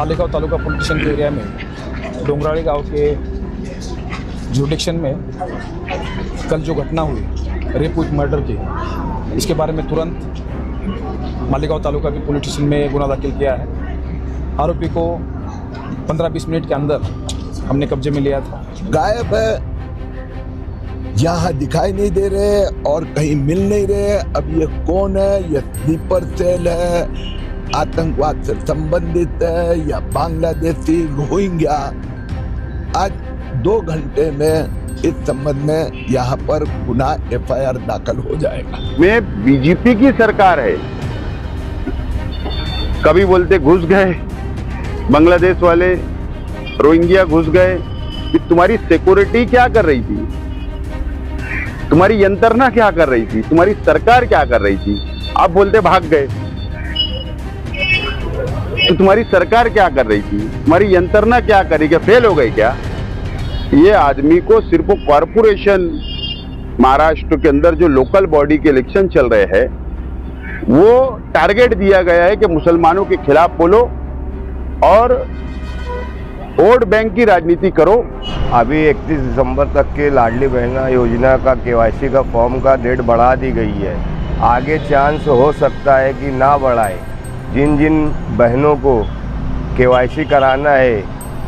Malegaon taluka police station के area में डोंगराड़ी गांव के जुडिक्शन में कल जो घटना हुई रेप विथ मर्डर की, इसके बारे में तुरंत मालेगांव तालुका की पुलिस स्टेशन में गुना दाखिल किया है। आरोपी को 15-20 मिनट के अंदर हमने कब्जे में लिया था। गायब है, यहाँ दिखाई नहीं दे रहे और कहीं मिल नहीं रहे। अब ये कौन है? ये स्लीपर सेल है, आतंकवाद से संबंधित है या बांग्लादेशी रोहिंग्या। आज 2 घंटे में इस संबंध में यहाँ पर गुनाह FIR दाखिल हो जाएगा। में बीजेपी की सरकार है, कभी बोलते घुस गए बांग्लादेश वाले, रोहिंग्या घुस गए। तुम्हारी सिक्योरिटी क्या कर रही थी? तुम्हारी यंत्रणा क्या कर रही थी? तुम्हारी सरकार क्या कर रही थी? आप बोलते भाग गए, तो तुम्हारी सरकार क्या कर रही थी? तुम्हारी यंत्रणा क्या करी? क्या फेल हो गई क्या? ये आदमी को सिर्फ कॉरपोरेशन, महाराष्ट्र के अंदर जो लोकल बॉडी के इलेक्शन चल रहे हैं, वो टारगेट दिया गया है कि मुसलमानों के खिलाफ बोलो और वोट बैंक की राजनीति करो। अभी 31 दिसंबर तक के लाडली बहना योजना का KYC का फॉर्म का डेट बढ़ा दी गई है। आगे चांस हो सकता है कि ना बढ़ाए। जिन जिन बहनों को KYC कराना है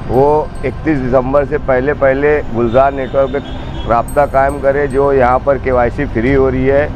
वो 31 दिसंबर से पहले गुलजार नेटवर्क पे राब्ता कायम करे, जो यहाँ पर KYC फ्री हो रही है।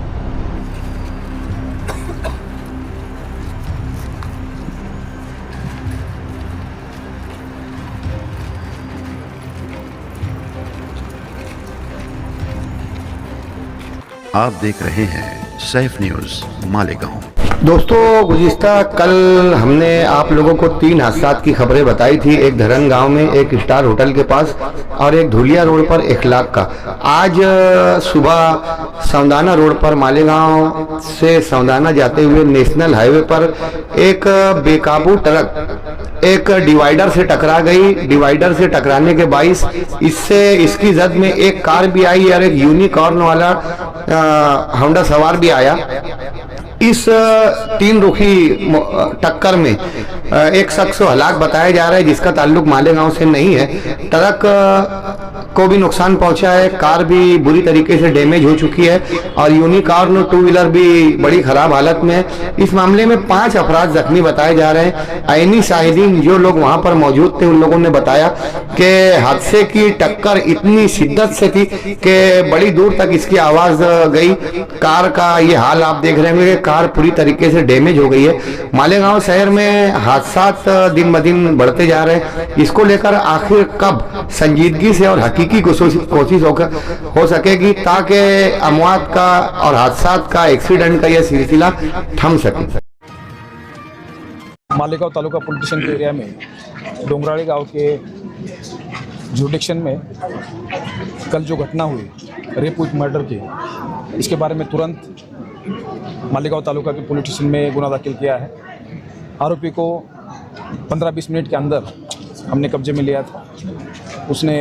आप देख रहे हैं सैफ न्यूज़ मालेगांव। दोस्तों, गुज़िश्ता कल हमने आप लोगों को 3 हादसा की खबरें बताई थी। एक धरन गांव में, एक स्टार होटल के पास और एक धुलिया रोड पर 1 लाख का। आज सुबह सौंदाना रोड पर मालेगांव से सौंदाना जाते हुए नेशनल हाईवे पर एक बेकाबू ट्रक एक डिवाइडर से टकरा गई। डिवाइडर से टकराने के बाइस इसकी जद में एक कार भी आई और एक यूनिकॉर्न वाला होंडा सवार भी आया। इस 3 रुखी टक्कर में एक शख्स हलाक बताया जा रहा है, जिसका ताल्लुक मालेगांव से नहीं है। ट्रक को भी नुकसान पहुंचा है, कार भी बुरी तरीके से डैमेज हो चुकी है और यूनिकॉर्न 2 व्हीलर भी बड़ी खराब हालत में है। इस मामले में 5 अफराद जख्मी बताए जा रहे हैं। आईनी शाहिदीन जो लोग वहां पर मौजूद थे, उन लोगों ने बताया कि हादसे की टक्कर इतनी शिद्दत से थी कि बड़ी दूर तक इसकी आवाज गई। कार का ये हाल आप देख रहे हैं, कार पूरी तरीके से डैमेज हो गई है। मालेगांव शहर में हादसा दिन ब दिन बढ़ते जा रहे हैं। इसको लेकर आखिर कब संजीदगी से और हकीकी कोशिश हो सकेगी ताकि अमवात का और हादसा का, एक्सीडेंट का यह सिलसिला थम सके। मालेगांव तालुका पुलिस स्टेशन के एरिया में डोंगराड़ी गांव के जुडिक्शन में कल जो घटना हुई रेप विथ मर्डर की, इसके बारे में तुरंत मालेगांव तालुका के पुलिस स्टेशन में गुना दाखिल किया है। आरोपी को 15-20 मिनट के अंदर हमने कब्जे में लिया था। उसने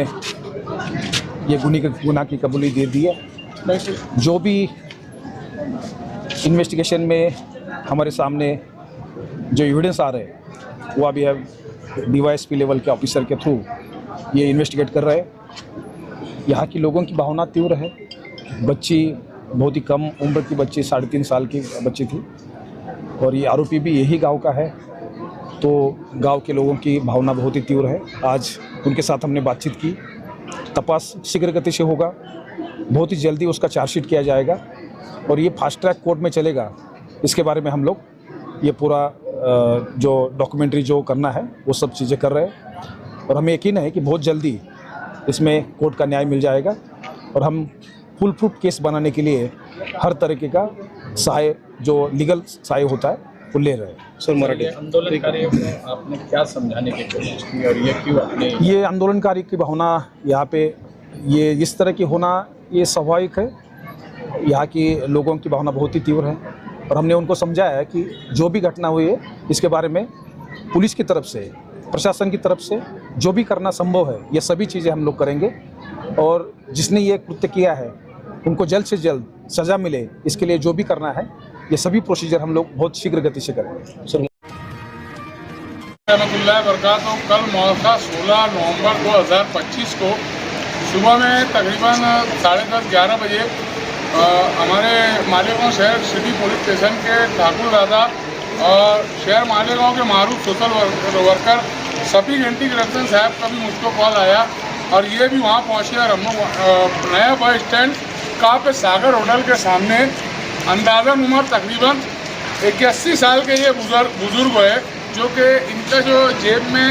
ये गुनाह की कबूली दे दी है। जो भी इन्वेस्टिगेशन में हमारे सामने जो एविडेंस आ रहे हैं, वो अभी DYSP लेवल के ऑफिसर के थ्रू ये इन्वेस्टिगेट कर रहे हैं। यहाँ की लोगों की भावना तीव्र है। बच्ची बहुत ही कम उम्र की बच्ची, 3.5 साल की बच्ची थी और ये आरोपी भी यही गांव का है, तो गांव के लोगों की भावना बहुत ही तीव्र है। आज उनके साथ हमने बातचीत की। तपास शीघ्र गति से होगा, बहुत ही जल्दी उसका चार्जशीट किया जाएगा और ये फास्ट ट्रैक कोर्ट में चलेगा। इसके बारे में हम लोग ये पूरा जो डॉक्यूमेंट्री जो करना है वो सब चीज़ें कर रहे हैं और हमें यकीन है कि बहुत जल्दी इसमें कोर्ट का न्याय मिल जाएगा और हम फुल प्रूफ केस बनाने के लिए हर तरीके का सहाय, जो लीगल सहाय होता है, वो ले रहे हैं। सर, मराठी आंदोलनकारियों को आपने क्या समझाने की कोशिश की और ये क्यों आपने? ये आंदोलनकारी की भावना यहाँ पे ये इस तरह की होना ये स्वाभाविक है। यहाँ की लोगों की भावना बहुत ही तीव्र है और हमने उनको समझाया है कि जो भी घटना हुई है इसके बारे में पुलिस की तरफ से, प्रशासन की तरफ से जो भी करना संभव है, ये सभी चीज़ें हम लोग करेंगे और जिसने ये कृत्य किया है उनको जल्द से जल्द सज़ा मिले, इसके लिए जो भी करना है ये सभी प्रोसीजर हम लोग बहुत शीघ्र गति से करेंगे। रहमतुल्लाहि व बरकातहू। कल मौका 16 नवंबर 2025 को सुबह में तकरीबन 10:30-11 बजे हमारे मालेगांव शहर सिटी पुलिस स्टेशन के ठाकुर दादा और शहर मालेगांव के मारूफ सोशल वर्कर सफी घंटी करप्शन साहब का भी मुझको कॉल आया और ये भी वहाँ पहुँचे और हम लोग नया बस स्टैंड का पे सागर होटल के सामने अंदाज़न उम्र तकरीबन 81 साल के ये बुजुर्ग है, जो कि इनका जो जेब में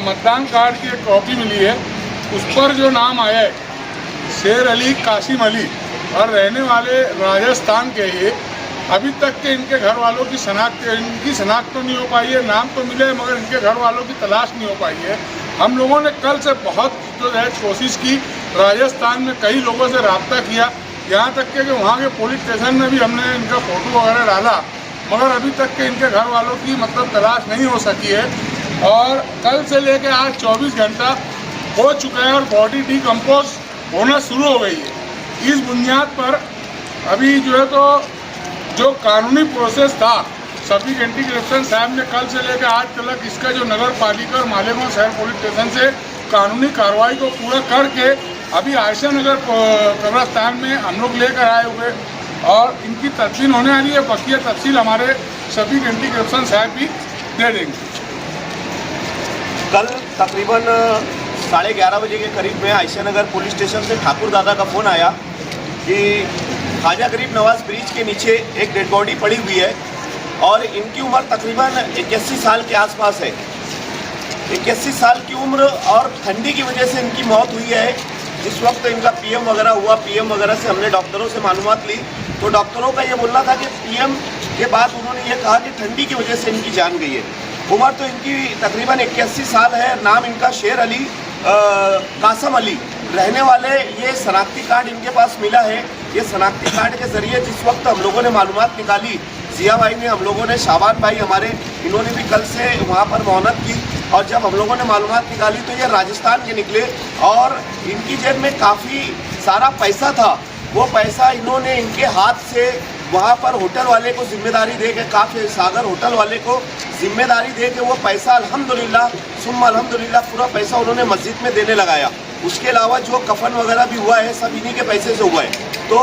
मतदान कार्ड की एक कॉपी मिली है, उस पर जो नाम आया है शेर अली कासिम अली और रहने वाले राजस्थान के ये अभी तक के इनके घर वालों की शनाख्त तो नहीं हो पाई है। नाम तो मिले मगर इनके घर वालों की तलाश नहीं हो पाई है। हम लोगों ने कल से बहुत जो है कोशिश की, राजस्थान में कई लोगों से रब्ता किया, यहाँ तक कि वहाँ के पुलिस स्टेशन में भी हमने इनका फ़ोटो वगैरह डाला, मगर अभी तक के इनके घर वालों की मतलब तलाश नहीं हो सकी है। और कल से लेकर आज 24 घंटा हो चुका है और बॉडी डिकम्पोज होना शुरू हो गई है। इस बुनियाद पर अभी जो है तो जो कानूनी प्रोसेस था सभी एंटी करप्शन साहब ने कल से लेकर आज तक इसका जो नगर पालिका और मालेगांव शहर पुलिस स्टेशन से कानूनी कार्रवाई को पूरा करके अभी आयशा नगर कब्रिस्तान में हम लोग लेकर आए हुए और इनकी तदफीन होने वाली है। बकिया तफसील हमारे सभी एंटी करप्शन साहब भी दे देंगे। कल तकरीबन 11:30 बजे के करीब में आयशा नगर पुलिस स्टेशन से ठाकुर दादा का फ़ोन आया कि ख्वाजा गरीब नवाज ब्रिज के नीचे एक डेड बॉडी पड़ी हुई है और इनकी उम्र तकरीबन 81 साल के आसपास है। 81 साल की उम्र और ठंडी की वजह से इनकी मौत हुई है। जिस वक्त इनका पीएम वगैरह हुआ, पीएम वगैरह से हमने डॉक्टरों से मालूमात ली तो डॉक्टरों का ये बोलना था कि पीएम के बाद उन्होंने ये कहा कि ठंडी की वजह से इनकी जान गई है। उम्र तो इनकी तकरीबन 81 साल है। नाम इनका शेर अली कासम अली, रहने वाले, ये शनाख्ती कार्ड इनके पास मिला है। ये शनाख्ती कार्ड के ज़रिए जिस वक्त हम लोगों ने मालूमात निकाली, जिया भाई ने, हम लोगों ने, शाबान भाई हमारे, इन्होंने भी कल से वहाँ पर मौनत की और जब हम लोगों ने मालूमात निकाली तो ये राजस्थान के निकले और इनकी जेब में काफ़ी सारा पैसा था। वो पैसा इन्होंने इनके हाथ से वहाँ पर होटल वाले को जिम्मेदारी दे के, काफ़ी सागर होटल वाले को जिम्मेदारी दे के वो पैसा अल्हम्दुलिल्लाह सुम्मा अल्हम्दुलिल्लाह पूरा पैसा उन्होंने मस्जिद में देने लगाया। उसके अलावा जो कफन वगैरह भी हुआ है सब इन्हीं के पैसे से हुआ है। तो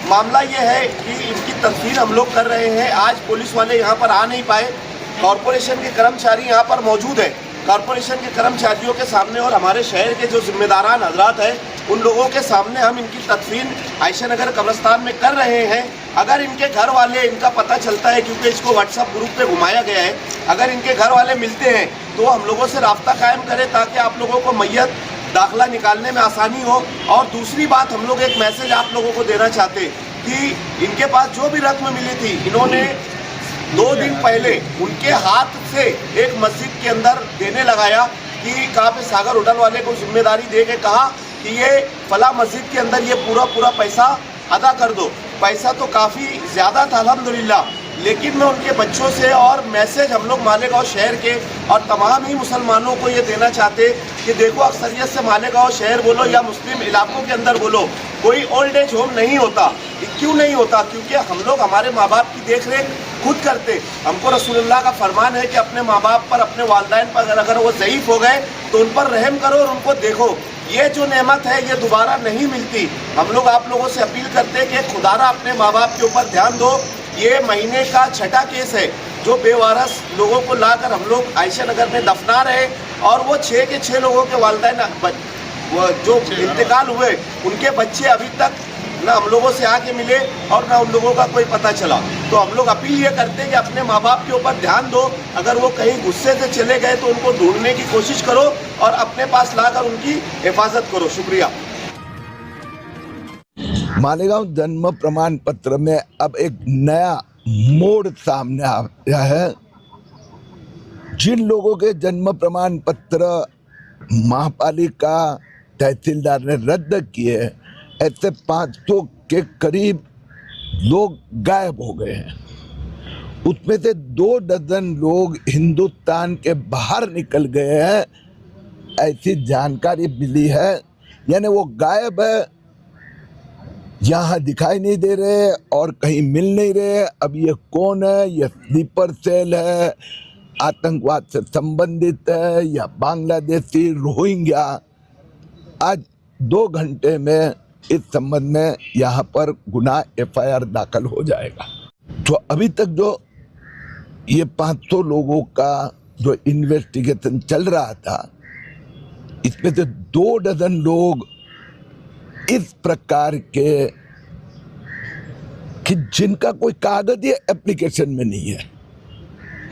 मामला ये है कि इनकी तदफीन हम लोग कर रहे हैं। आज पुलिस वाले यहाँ पर आ नहीं पाए, कॉरपोरेशन के कर्मचारी यहाँ पर मौजूद है। कॉरपोरेशन के कर्मचारियों के सामने और हमारे शहर के जो जिम्मेदारान हजरात हैं उन लोगों के सामने हम इनकी तदफीन आयशा नगर कब्रिस्तान में कर रहे हैं। अगर इनके घर वाले, इनका पता चलता है क्योंकि इसको व्हाट्सएप ग्रुप पे घुमाया गया है, अगर इनके घर वाले मिलते हैं तो हम लोगों से राब्ता कायम करें ताकि आप लोगों को मैयत दाखिला निकालने में आसानी हो। और दूसरी बात, हम लोग एक मैसेज आप लोगों को देना चाहते कि इनके पास जो भी रकम मिली थी, इन्होंने 2 दिन पहले उनके हाथ से एक मस्जिद के अंदर देने लगाया कि कहाँ पे सागर होटल वाले को जिम्मेदारी दे के कहा कि ये फला मस्जिद के अंदर ये पूरा पैसा अदा कर दो। पैसा तो काफ़ी ज़्यादा था अल्हम्दुलिल्लाह, लेकिन मैं उनके बच्चों से और मैसेज हम लोग मालेगांव शहर के और तमाम ही मुसलमानों को ये देना चाहते कि देखो, अक्सरियत से मालेगांव शहर बोलो या मुस्लिम इलाकों के अंदर बोलो, कोई ओल्ड एज होम नहीं होता। क्यों नहीं होता? क्योंकि हम लोग हमारे माँ बाप की देख रेख खुद करते। हमको रसूलुल्लाह का फरमान है कि अपने माँ बाप पर, अपने वालिदैन पर अगर वो ज़ईफ़ हो गए तो उन पर रहम करो और उनको देखो। ये जो नेमत है ये दोबारा नहीं मिलती। हम लोग आप लोगों से अपील करते हैं कि खुदारा अपने माँ बाप के ऊपर ध्यान दो। ये महीने का 6ठा केस है जो बेवारस लोगों को लाकर हम लोग आयशा नगर में दफना रहे और वो 6 के 6 लोगों के वालिदैन जो इंतकाल हुए उनके बच्चे अभी तक ना हम लोगों से आके मिले और ना उन लोगों का कोई पता चला। तो हम लोग अपील ये करते हैं कि अपने माँ बाप के ऊपर ध्यान दो। अगर वो कहीं गुस्से से चले गए तो उनको ढूंढने की कोशिश करो और अपने पास लाकर उनकी हिफाजत करो। शुक्रिया। मालेगांव जन्म प्रमाण पत्र में अब एक नया मोड़ सामने आया है। जिन लोगों के जन्म प्रमाण पत्र महापालिका तहसीलदार ने रद्द किए, ऐसे 500 के करीब लोग गायब हो गए हैं। उसमें से 2 डजन लोग हिंदुस्तान के बाहर निकल गए हैं, ऐसी जानकारी मिली है। यानी वो गायब है, यहाँ दिखाई नहीं दे रहे और कहीं मिल नहीं रहे। अब ये कौन है? ये स्लीपर सेल है आतंकवाद से संबंधित है या बांग्लादेशी रोहिंग्या, आज 2 घंटे में इस संबंध में यहाँ पर गुनाह FIR दाखिल हो जाएगा। तो अभी तक जो ये 500 लोगों का जो इन्वेस्टिगेशन चल रहा था, इसमें से 2 डजन लोग इस प्रकार के कि जिनका कोई कागज या एप्लीकेशन में नहीं है,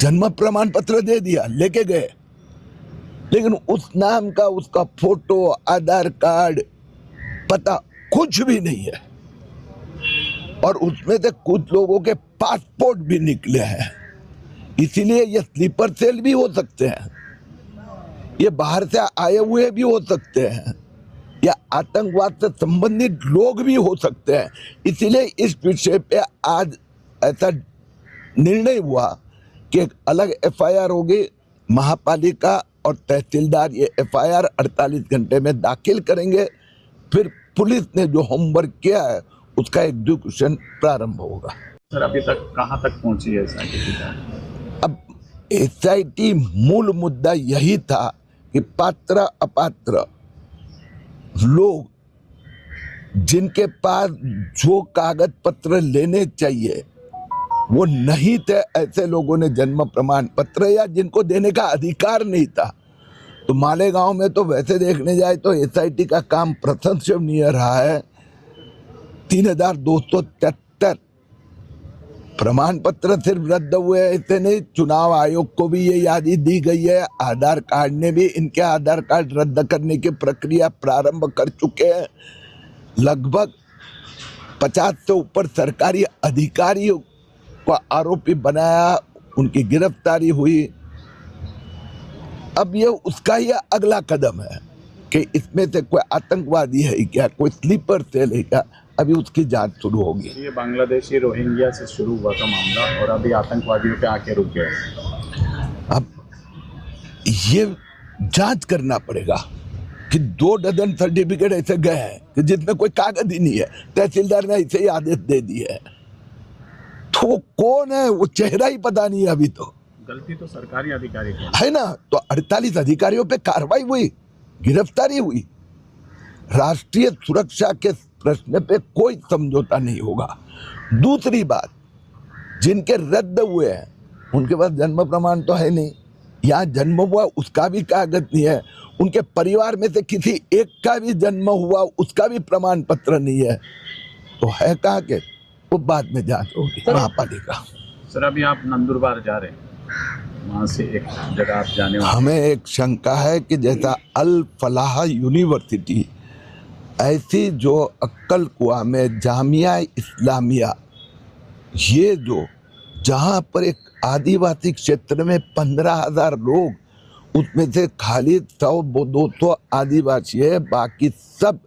जन्म प्रमाण पत्र दे दिया, लेके गए, लेकिन उस नाम का उसका फोटो, आधार कार्ड, पता कुछ भी नहीं है। और उसमें से कुछ लोगों के पासपोर्ट भी निकले हैं। इसीलिए ये स्लीपर सेल भी हो सकते हैं, ये बाहर से आए हुए भी हो सकते हैं, या आतंकवाद से संबंधित लोग भी हो सकते हैं। इसीलिए इस विषय पे आज ऐसा निर्णय हुआ कि एक अलग FIR होगी, महापालिका और तहसीलदार ये FIR 48 घंटे में दाखिल करेंगे। फिर पुलिस ने जो होमवर्क किया है उसका एग्जीक्यूशन प्रारंभ होगा। सर अभी तक कहाँ तक पहुंची है SIT? अब SIT मूल मुद्दा यही था कि पात्र अपात्र लोग जिनके पास जो कागज पत्र लेने चाहिए वो नहीं थे, ऐसे लोगों ने जन्म प्रमाण पत्र या जिनको देने का अधिकार नहीं था। तो मालेगांव में तो वैसे देखने जाए तो SIT का काम प्रशंसनीय रहा है। 3273 प्रमाण पत्र सिर्फ रद्द हुए, ऐसे नहीं, चुनाव आयोग को भी ये यादी दी गई है। आधार कार्ड ने भी इनके आधार कार्ड रद्द करने की प्रक्रिया प्रारंभ कर चुके हैं। लगभग 50 से ऊपर सरकारी अधिकारियों को आरोपी बनाया, उनकी गिरफ्तारी हुई। अब ये उसका ही अगला कदम है कि इसमें से कोई आतंकवादी है क्या, कोई स्लीपर सेल है क्या, अभी उसकी जांच शुरू होगी। ये बांग्लादेशी रोहिंग्या से शुरू हुआ था मामला और अभी आतंकवादियों पे आके रुक गया। अब ये जांच करना पड़ेगा कि 2 डजन सर्टिफिकेट ऐसे गए हैं कि जिसमें कोई कागज ही नहीं है, तहसीलदार ने ऐसे ही आदेश दे दिए है। तो कौन है वो चेहरा ही पता नहीं है अभी तो। गलती तो सरकारी अधिकारी की है ना। तो 48 अधिकारियों पे कार्रवाई हुई, गिरफ्तारी हुई। राष्ट्रीय सुरक्षा के प्रश्न पे कोई समझौता नहीं होगा। दूसरी बात, जिनके रद्द हुए हैं उनके पास जन्म प्रमाण तो है नहीं, यहाँ जन्म हुआ उसका भी कागज नहीं है, उनके परिवार में से किसी एक का भी जन्म हुआ उसका भी प्रमाण पत्र नहीं है, तो है कहाँ के, वो बाद में जांच होगी महापालिका। सर अभी आप नंदुरबार जा रहे हैं, वहाँ से एक जगह आप जाने वाले। हमें एक शंका है कि जैसा अल फलाह यूनिवर्सिटी, ऐसी जो अक्कल कुआ में जामिया इस्लामिया, ये जो जहाँ पर एक आदिवासी क्षेत्र में 15,000 लोग, उसमें से खाली 100-200 आदिवासी है, बाकी सब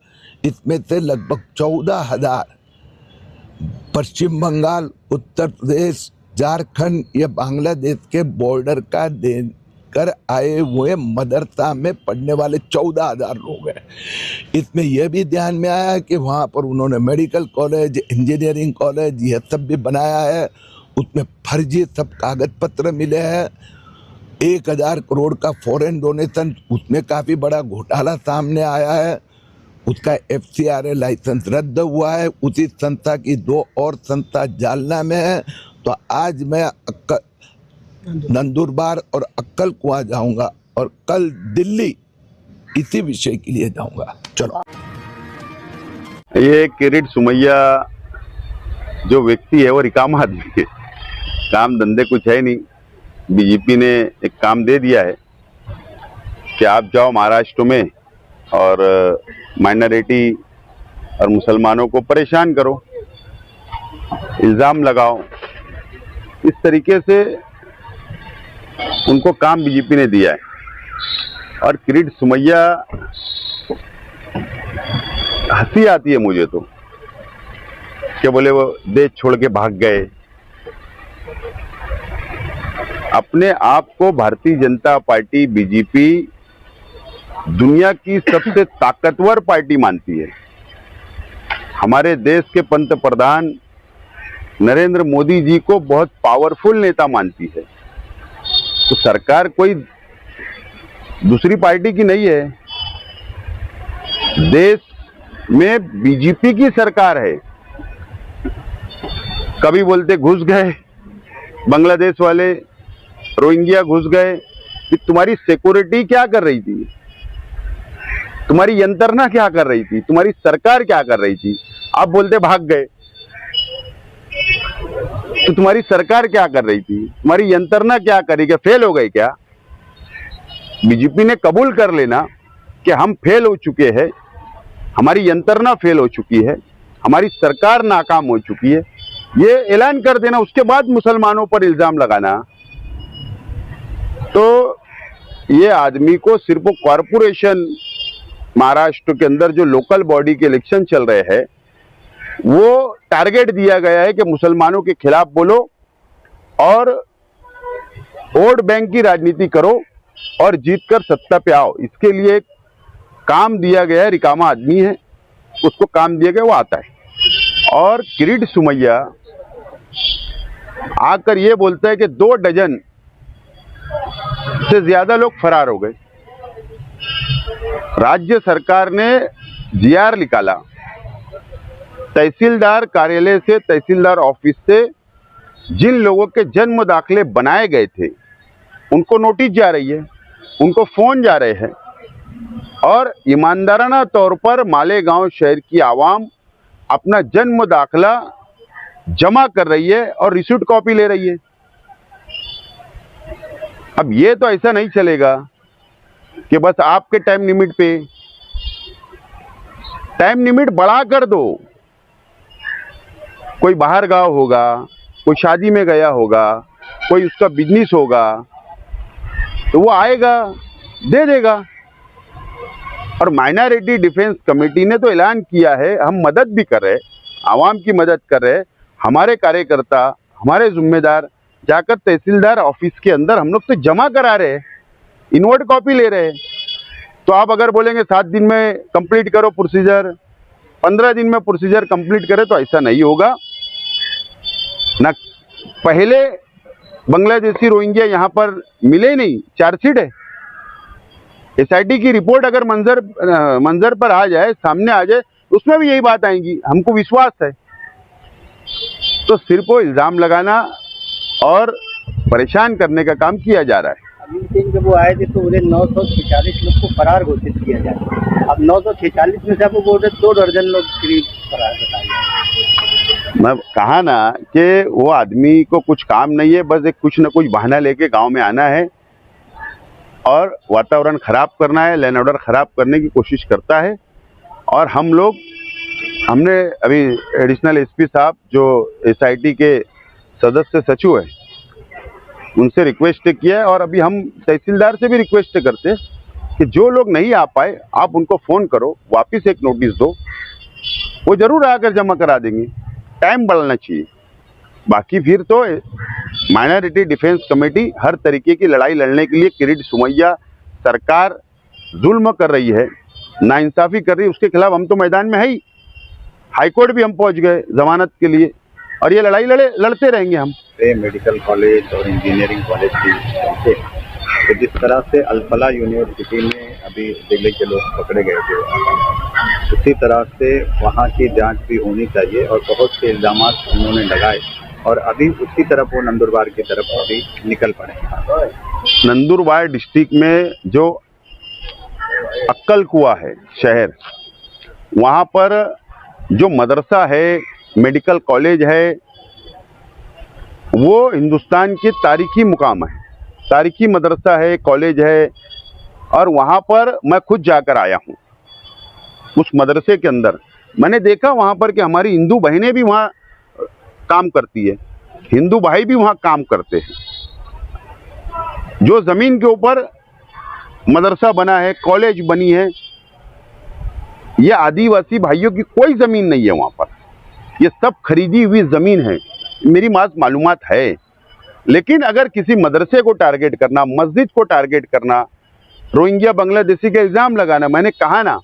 इसमें से लगभग 14,000 पश्चिम बंगाल, उत्तर प्रदेश, झारखंड, ये बांग्लादेश के बॉर्डर का देकर आए हुए मदरसा में पढ़ने वाले 14,000 लोग हैं। इसमें यह भी ध्यान में आया कि वहाँ पर उन्होंने मेडिकल कॉलेज, इंजीनियरिंग कॉलेज, यह सब भी बनाया है, उसमें फर्जी सब कागज पत्र मिले हैं। 1,000 करोड़ का फॉरेन डोनेशन, उसमें काफ़ी बड़ा घोटाला सामने आया है। उसका FCRA लाइसेंस रद्द हुआ है। उसी संस्था की 2 और संस्था जालना में है। तो आज मैं नंदुरबार और अक्कल कुआं जाऊंगा और कल दिल्ली इसी विषय के लिए जाऊंगा। चलो, ये किरीट सुमैया जो व्यक्ति है वो रिकामा आदमी है, काम धंधे कुछ है नहीं। बीजेपी ने एक काम दे दिया है कि आप जाओ महाराष्ट्र में और माइनॉरिटी और मुसलमानों को परेशान करो, इल्ज़ाम लगाओ। इस तरीके से उनको काम बीजेपी ने दिया है। और किरीट सुमैया, हंसी आती है मुझे तो, क्या बोले वो देश छोड़ के भाग गए। अपने आप को भारतीय जनता पार्टी बीजेपी दुनिया की सबसे ताकतवर पार्टी मानती है। हमारे देश के पंतप्रधान नरेंद्र मोदी जी को बहुत पावरफुल नेता मानती है। तो सरकार कोई दूसरी पार्टी की नहीं है, देश में बीजेपी की सरकार है। कभी बोलते घुस गए बांग्लादेश वाले, रोहिंग्या घुस गए, कि तुम्हारी सिक्योरिटी क्या कर रही थी, तुम्हारी यंत्रणा क्या कर रही थी, तुम्हारी सरकार क्या कर रही थी। आप बोलते भाग गए, तो तुम्हारी सरकार क्या कर रही थी, तुम्हारी यंत्रणा क्या करी, क्या फेल हो गई क्या। बीजेपी ने कबूल कर लेना कि हम फेल हो चुके हैं, हमारी यंत्रणा फेल हो चुकी है, हमारी सरकार नाकाम हो चुकी है, ये ऐलान कर देना, उसके बाद मुसलमानों पर इल्जाम लगाना। तो ये आदमी को सिर्फ कॉरपोरेशन महाराष्ट्र के अंदर जो लोकल बॉडी के इलेक्शन चल रहे हैं वो टारगेट दिया गया है कि मुसलमानों के खिलाफ बोलो और वोट बैंक की राजनीति करो और जीतकर सत्ता पे आओ। इसके लिए काम दिया गया है, रिकामा आदमी है, उसको काम दिया गया, वो आता है। और किरीट सुमैया आकर ये बोलता है कि 2 डजन से ज्यादा लोग फरार हो गए। राज्य सरकार ने जीआर निकाला, तहसीलदार कार्यालय से, तहसीलदार ऑफिस से जिन लोगों के जन्म दाखिले बनाए गए थे उनको नोटिस जा रही है, उनको फोन जा रहे हैं और ईमानदाराना तौर पर मालेगांव शहर की आवाम अपना जन्म दाखिला जमा कर रही है और रिसीट कॉपी ले रही है। अब ये तो ऐसा नहीं चलेगा कि बस आपके टाइम लिमिट पे, टाइम लिमिट बढ़ा कर दो। कोई बाहर गांव होगा, कोई शादी में गया होगा, कोई उसका बिजनेस होगा, तो वो आएगा दे देगा। और माइनॉरिटी डिफेंस कमेटी ने तो ऐलान किया है, हम मदद भी कर रहे हैं, आवाम की मदद कर रहे हैं। हमारे कार्यकर्ता, हमारे जिम्मेदार जाकर तहसीलदार ऑफिस के अंदर हम लोग से जमा करा रहे हैं, इनवर्ट कॉपी ले रहे हैं। तो आप अगर बोलेंगे 7 दिन में कंप्लीट करो प्रोसीजर, 15 दिन में प्रोसीजर कंप्लीट करें, तो ऐसा नहीं होगा ना। पहले बांग्लादेशी रोहिंग्या यहाँ पर मिले नहीं, चार्जशीट है। एसआईटी की रिपोर्ट अगर मंजर पर आ जाए, सामने आ जाए, उसमें भी यही बात आएगी, हमको विश्वास है। तो सिर्फ वो इल्जाम लगाना और परेशान करने का काम किया जा रहा है। अभी जब वो आए थे तो उन्हें 946 लोग को फरार घोषित किया जाए। अब 946 में से आपको बोल रहे 2 दर्जन लोग करीब फरार बताए जाए। मैं कहा ना कि वो आदमी को कुछ काम नहीं है, बस एक कुछ न कुछ बहाना लेके गांव में आना है और वातावरण खराब करना है, लैंड ऑर्डर खराब करने की कोशिश करता है। और हमने अभी एडिशनल एसपी साहब जो एसआईटी के सदस्य सचिव है उनसे रिक्वेस्ट किया है, और अभी हम तहसीलदार से भी रिक्वेस्ट करते हैं कि जो लोग नहीं आ पाए आप उनको फ़ोन करो, वापस एक नोटिस दो, वो ज़रूर आकर जमा करा देंगे। टाइम बढ़ना चाहिए। बाकी फिर तो माइनॉरिटी डिफेंस कमेटी हर तरीके की लड़ाई लड़ने के लिए, किरीट सुमैया सरकार जुल्म कर रही है, नाइंसाफ़ी कर रही है, उसके खिलाफ हम तो मैदान में है ही। हाईकोर्ट भी हम पहुंच गए जमानत के लिए, और ये लड़ाई लड़ते रहेंगे हम। मेडिकल कॉलेज और इंजीनियरिंग कॉलेज की चलते हैं, तो जिस तरह से अल्फला यूनिवर्सिटी में अभी दिल्ली के लोग पकड़े गए थे, उसी तरह से वहाँ की जांच भी होनी चाहिए। और बहुत से इल्ज़ाम उन्होंने लगाए और अभी उसी तरफ वो नंदुरबार की तरफ अभी निकल पड़े। नंदुरबार डिस्ट्रिक्ट में जो अक्कल कुआ है शहर, वहाँ पर जो मदरसा है, मेडिकल कॉलेज है, वो हिंदुस्तान की तारीखी मुकाम है, तारीखी मदरसा है, कॉलेज है। और वहाँ पर मैं खुद जाकर आया हूँ उस मदरसे के अंदर। मैंने देखा वहाँ पर कि हमारी हिंदू बहनें भी वहाँ काम करती है, हिंदू भाई भी वहाँ काम करते हैं। जो ज़मीन के ऊपर मदरसा बना है, कॉलेज बनी है, ये आदिवासी भाइयों की कोई ज़मीन नहीं है वहाँ पर, ये सब खरीदी हुई ज़मीन है, मेरी मालूमात है। लेकिन अगर किसी मदरसे को टारगेट करना, मस्जिद को टारगेट करना, रोहिंग्या बांग्लादेशी का इल्ज़ाम लगाना, मैंने कहा ना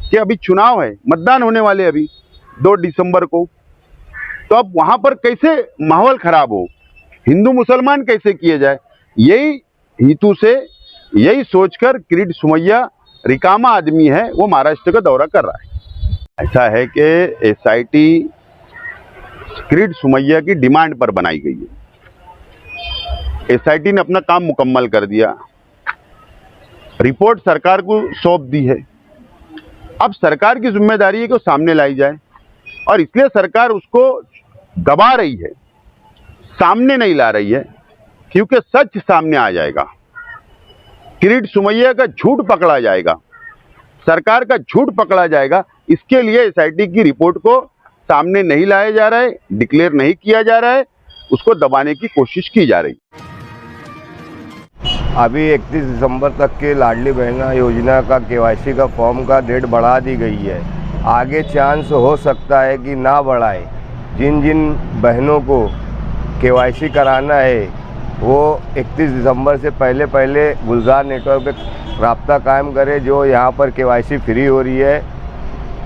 कि अभी चुनाव है, मतदान होने वाले अभी 2 दिसंबर को, तो अब वहाँ पर कैसे माहौल ख़राब हो, हिंदू मुसलमान कैसे किए जाए, यही हेतु से यही सोचकर किरीट सोमैया रिकामा आदमी है, वो महाराष्ट्र का दौरा कर रहा है। ऐसा है कि एसआईटी किरीट सोमैया की डिमांड पर बनाई गई है। एसआईटी ने अपना काम मुकम्मल कर दिया, रिपोर्ट सरकार को सौंप दी है। अब सरकार की जिम्मेदारी है कि वो सामने लाई जाए, और इसलिए सरकार उसको दबा रही है, सामने नहीं ला रही है, क्योंकि सच सामने आ जाएगा, किरीट सोमैया का झूठ पकड़ा जाएगा, सरकार का झूठ पकड़ा जाएगा। इसके लिए एसआईटी की रिपोर्ट को सामने नहीं लाया जा रहा है, डिक्लेयर नहीं किया जा रहा है, उसको दबाने की कोशिश की जा रही है। अभी 31 दिसंबर तक के लाडली बहना योजना का केवाईसी का फॉर्म का डेट बढ़ा दी गई है। आगे चांस हो सकता है कि ना बढ़ाए। जिन जिन बहनों को केवाईसी कराना है वो 31 दिसंबर से पहले गुलजार नेटवर्क पे राब्ता कायम करे, जो यहाँ पर केवाईसी फ्री हो रही है,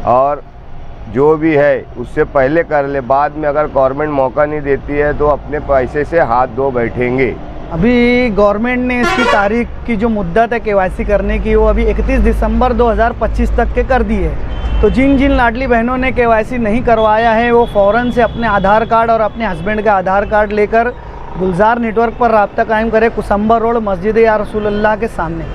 और जो भी है उससे पहले कर ले। बाद में अगर गवर्नमेंट मौका नहीं देती है तो अपने पैसे से हाथ धो बैठेंगे। अभी गवर्नमेंट ने इसकी तारीख की जो मुद्दत है केवाईसी करने की, वो अभी 31 दिसंबर 2025 तक के कर दी है। तो जिन जिन लाडली बहनों ने केवाईसी नहीं करवाया है वो फ़ौरन से अपने आधार कार्ड और अपने हस्बैंड का आधार कार्ड लेकर गुलजार नेटवर्क पर राब्ता कायम करे, कुसुम्बर रोड, मस्जिद या रसूलुल्लाह के सामने।